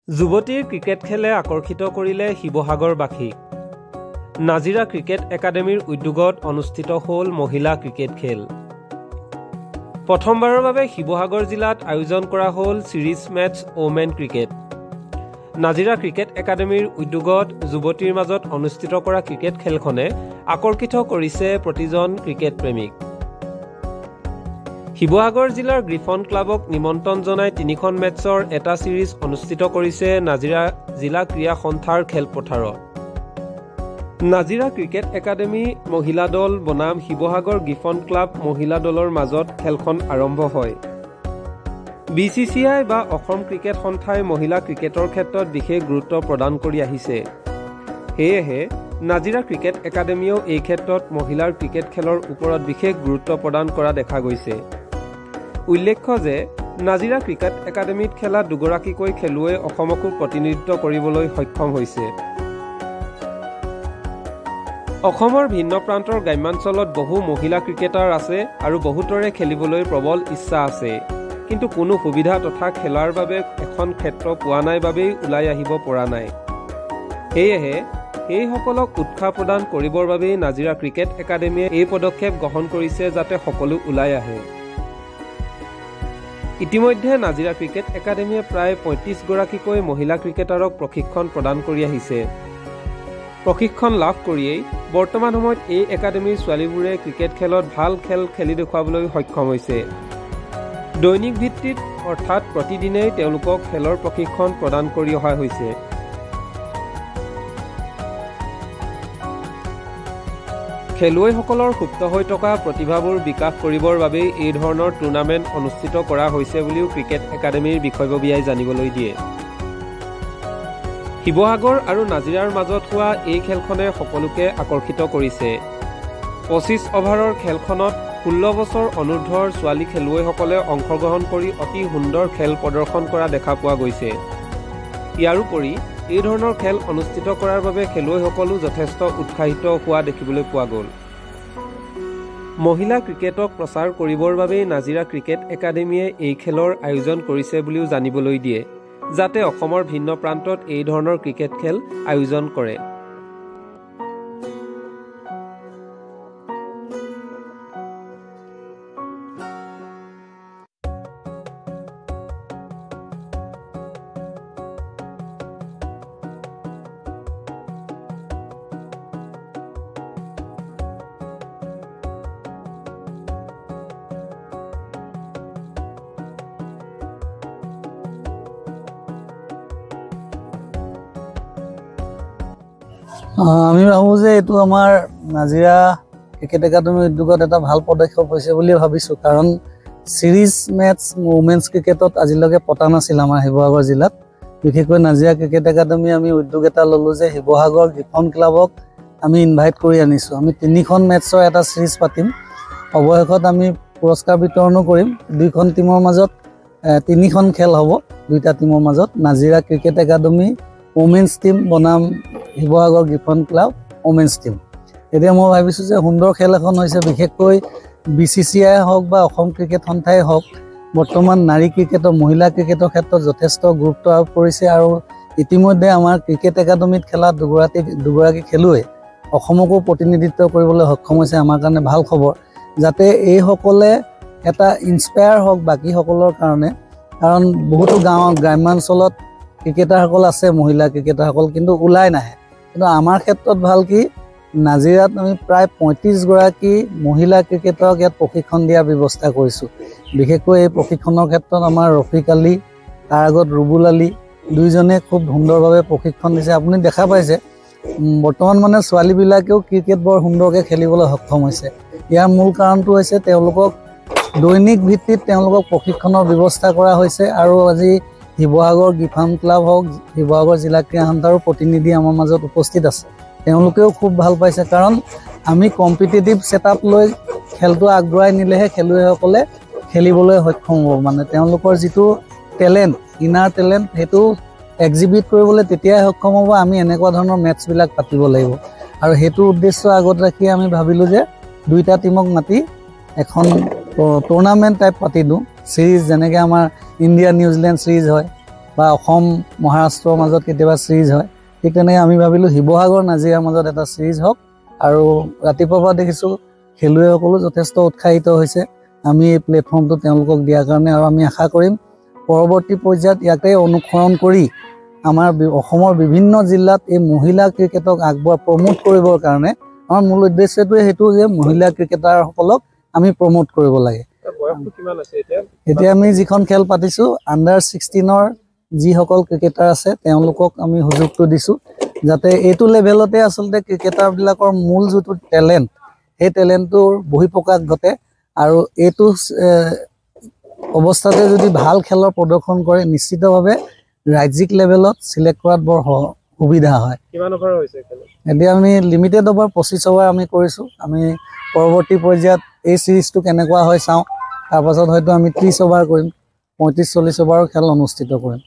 যুৱতীৰ ক্ৰিকেট খেলে আকৰ্ষিত কৰিলে শিৱসাগৰবাসীক। নাজিৰা ক্ৰিকেট একাডেমীৰ উদ্যোগত অনুষ্ঠিত হ'ল মহিলা ক্ৰিকেট খেল। প্ৰথমবাৰৰ বাবে শিৱসাগৰ জিলাত আয়োজন কৰা হ'ল series matches women cricket. Nazira cricket একাডেমীৰ উদ্যোগত যুৱতীৰ মাজত অনুষ্ঠিত কৰা ক্ৰিকেট খেলখনে আকৰ্ষিত কৰিছে প্ৰতিজন ক্ৰিকেট প্ৰেমীক। শিৱসাগৰ জিলাৰ গ্ৰিফন ক্লাবক নিমন্ত্ৰণ জনাই 3খন মেটছৰ এটা ছিৰিজ অনুষ্ঠিত কৰিছে নাজিৰা জিলা ক্ৰীড়া সন্থাৰ খেলপথাৰত। নাজিৰা ক্ৰিকেট একাডেমী মহিলা দল বনাম শিৱসাগৰ গ্ৰিফন ক্লাব মহিলা দলৰ মাজত খেলখন আৰম্ভ হয়। BCCI বা অসম ক্ৰিকেট সন্থাই মহিলা ক্ৰিকেটৰ ক্ষেত্ৰত বিশেষ গুৰুত্ব প্ৰদান কৰি আহিছে। সেয়েহে নাজিৰা ক্ৰিকেট একাডেমীয়েও এই ক্ষেত্ৰত মহিলাৰ ক্ৰিকেট খেলৰ ওপৰত বিশেষ গুৰুত্ব প্ৰদান কৰা দেখা গৈছে। উল্লেখ্য যে নাজিৰা ক্ৰিকেট একাডেমীত খেলা দুগৰাকীকৈ খেলুৱৈ অসমকো প্ৰতিনিধিত্ব কৰিবলৈ সক্ষম হৈছে। অসমৰ ভিন্ন প্ৰান্তৰ গ্ৰাম্যাঞ্চলত বহু মহিলা ক্ৰিকেটাৰ আছে আৰু বহুতৰে খেলিবলৈ প্ৰবল ইচ্ছা আছে, কিন্তু কোনো সুবিধা তথা খেলাৰ বাবে এখন ক্ষেত্ৰ পোৱা নাই বাবেই ওলাই আহিব পৰা নাই। সেয়েহে সেইসকলক উৎসাহ প্ৰদান কৰিবৰ বাবেই নাজিৰা ক্ৰিকেট একাডেমীয়ে এই পদক্ষেপ গ্ৰহণ কৰিছে যাতে সকলো ওলাই আহে। ইতিমধ্যে নাজিৰা ক্ৰিকেট একাডেমীয়ে প্ৰায় 35 গৰাকীকৈ মহিলা ক্ৰিকেটাৰক প্ৰশিক্ষণ প্ৰদান কৰি আহিছে। প্ৰশিক্ষণ লাভ কৰিয়েই বৰ্তমান সময়ত এই একাডেমীৰ ছোৱালীবোৰে ক্ৰিকেট খেলত ভাল খেল খেলি দেখুৱাবলৈ সক্ষম হৈছে। দৈনিক ভিত্তিত অৰ্থাৎ প্ৰতিদিনেই তেওঁলোকক খেলৰ প্ৰশিক্ষণ প্ৰদান কৰি অহা হৈছে। খেলুৱৈসকলৰ সুপ্ত হৈ থকা প্ৰতিভাবোৰ বিকাশ কৰিবৰ বাবেই এই ধৰণৰ টুৰ্ণামেণ্ট অনুষ্ঠিত কৰা হৈছে বুলিও ক্ৰিকেট একাডেমীৰ বিষয়ববীয়াই জানিবলৈ দিয়ে। শিৱসাগৰ আৰু নাজিৰাৰ মাজত হোৱা এই খেলখনে সকলোকে আকৰ্ষিত কৰিছে। 25 অভাৰৰ খেলখনত 16 বছৰ অনুৰ্ধৰ ছোৱালী খেলুৱৈসকলে অংশগ্ৰহণ কৰি অতি সুন্দৰ খেল প্ৰদৰ্শন কৰা দেখা পোৱা গৈছে। ইয়াৰোপৰি এই ধৰণৰ খেল অনুষ্ঠিত কৰাৰ বাবে খেলুৱৈসকলো যথেষ্ট উৎসাহিত হোৱা দেখিবলৈ পোৱা গ'ল। মহিলা ক্ৰিকেটক প্ৰচাৰ কৰিবৰ বাবেই নাজিৰা ক্ৰিকেট একাডেমীয়ে এই খেলৰ আয়োজন কৰিছে বুলিও জানিবলৈ দিয়ে, যাতে অসমৰ ভিন্ন প্ৰান্তত এই ধৰণৰ ক্ৰিকেট খেল আয়োজন কৰে। আমি ভাবোঁ যে এইটো আমাৰ নাজিৰা ক্ৰিকেট একাডেমীৰ উদ্যোগত এটা ভাল পদক্ষেপ হৈছে বুলি ভাবিছোঁ, কাৰণ ছিৰিজ মেটছ ওমেন্স ক্ৰিকেটত আজিলৈকে পতা নাছিল আমাৰ শিৱসাগৰ জিলাত। বিশেষকৈ নাজিৰা ক্ৰিকেট একাডেমী আমি উদ্যোগ এটা ল'লোঁ যে শিৱসাগৰ গ্ৰিফন ক্লাবক আমি ইনভাইট কৰি আনিছোঁ। আমি 3খন মেটছৰ এটা ছিৰিজ পাতিম। অৱশেষত আমি পুৰস্কাৰ বিতৰণো কৰিম। 2খন টীমৰ মাজত 3খন খেল হ'ব, 2টা টীমৰ মাজত। Nazira cricket academy women's team বনাম Sivasagar griffin club women's team. এতিয়া মই ভাবিছোঁ যে সুন্দৰ খেল এখন হৈছে। বিশেষকৈ BCCI হওক বা অসম ক্ৰিকেট সন্থাই হওক বৰ্তমান নাৰী ক্ৰিকেটৰ মহিলা ক্ৰিকেটৰ ক্ষেত্ৰত যথেষ্ট গুৰুত্ব আৰোপ কৰিছে, আৰু ইতিমধ্যে আমাৰ ক্ৰিকেট একাডেমীত খেলা দুগৰাকী খেলুৱৈ অসমকো প্ৰতিনিধিত্ব কৰিবলৈ সক্ষম হৈছে। আমাৰ কাৰণে ভাল খবৰ, যাতে এইসকলে এটা ইনস্পায়াৰ হওক বাকীসকলৰ কাৰণে, কাৰণ বহুতো গ্ৰাম্যাঞ্চলত ক্ৰিকেটাৰসকল আছে মহিলা ক্ৰিকেটাৰসকল, কিন্তু ওলাই নাহে। কিন্তু আমাৰ ক্ষেত্ৰত ভাল কি নাজিৰাত আমি প্ৰায় 35 গৰাকী মহিলা ক্ৰিকেটাৰক ইয়াত প্ৰশিক্ষণ দিয়াৰ ব্যৱস্থা কৰিছোঁ। বিশেষকৈ এই প্ৰশিক্ষণৰ ক্ষেত্ৰত আমাৰ ৰফিক আলী, তাৰ আগত ৰুবুল আলী, দুয়োজনে খুব সুন্দৰভাৱে প্ৰশিক্ষণ দিছে। আপুনি দেখা পাইছে বৰ্তমান মানে ছোৱালীবিলাকেও ক্ৰিকেট বৰ সুন্দৰকৈ খেলিবলৈ সক্ষম হৈছে। ইয়াৰ মূল কাৰণটো হৈছে তেওঁলোকক দৈনিক ভিত্তিত তেওঁলোকক প্ৰশিক্ষণৰ ব্যৱস্থা কৰা হৈছে। আৰু আজি শিৱসাগৰ গ্ৰিফন ক্লাব হওক শিৱসাগৰ জিলা ক্ৰীড়া সন্থাৰো প্ৰতিনিধি আমাৰ মাজত উপস্থিত আছে। তেওঁলোকেও খুব ভাল পাইছে, কাৰণ আমি কম্পিটিটিভ ছেটআপ লৈ খেলটো আগবঢ়াই নিলেহে খেলুৱৈসকলে খেলিবলৈ সক্ষম হ'ব। মানে তেওঁলোকৰ যিটো টেলেণ্ট, ইনাৰ টেলেণ্ট, সেইটো এক্সিবিট কৰিবলৈ তেতিয়াই সক্ষম হ'ব। আমি এনেকুৱা ধৰণৰ মেটছবিলাক পাতিব লাগিব, আৰু সেইটো উদ্দেশ্য আগত ৰাখি আমি ভাবিলোঁ যে 2টা টীমক মাতি এখন টুৰ্ণামেণ্ট টাইপ পাতি দিওঁ। ছিৰিজ যেনেকৈ আমাৰ ইণ্ডিয়া নিউজিলেণ্ড ছিৰিজ হয়, বা অসম মহাৰাষ্ট্ৰৰ মাজত কেতিয়াবা সিৰিজ হয় ঠিক তেনেকৈ আমি ভাবিলোঁ শিৱসাগৰ নাজিৰাৰ মাজত এটা সিৰিজ হওক আৰু ৰাতিপুৱাৰ পৰা দেখিছোঁ খেলুৱৈসকলো যথেষ্ট উৎসাহিত হৈছে আমি এই প্লেটফৰ্মটো তেওঁলোকক দিয়াৰ কাৰণে আৰু আমি আশা কৰিম পৰৱৰ্তী পৰ্যায়ত ইয়াকে অনুসৰণ কৰি আমাৰ অসমৰ বিভিন্ন জিলাত এই মহিলা ক্ৰিকেটক প্ৰমোট কৰিবৰ কাৰণে আমাৰ মূল উদ্দেশ্যটোৱে সেইটো যে মহিলা ক্ৰিকেটাৰসকলক আমি প্ৰমোট কৰিব লাগে এতিয়া আমি যিখন খেল পাতিছোঁ আণ্ডাৰ-16 যিসকল ক্ৰিকেটাৰ আছে তেওঁলোকক আমি সুযোগটো দিছোঁ যাতে এইটো লেভেলতে আচলতে ক্ৰিকেটাৰবিলাকৰ মূল যিটো টেলেণ্ট সেই টেলেণ্টটোৰ বহিঃপ্ৰকাশ ঘটে আৰু এইটো অৱস্থাতে যদি ভাল খেলৰ প্ৰদৰ্শন কৰে নিশ্চিতভাৱে ৰাজ্যিক লেভেলত চিলেক্ট কৰাত বৰ সুবিধা হয় এতিয়া আমি লিমিটেড অভাৰ 25 অভাৰ আমি কৰিছোঁ আমি পৰৱৰ্তী পৰ্যায়ত এই চিৰিজটো কেনেকুৱা হয় চাওঁ তাৰপাছত হয়তো আমি 30 অভাৰ কৰিম 35-40 অভাৰৰ খেল অনুষ্ঠিত কৰিম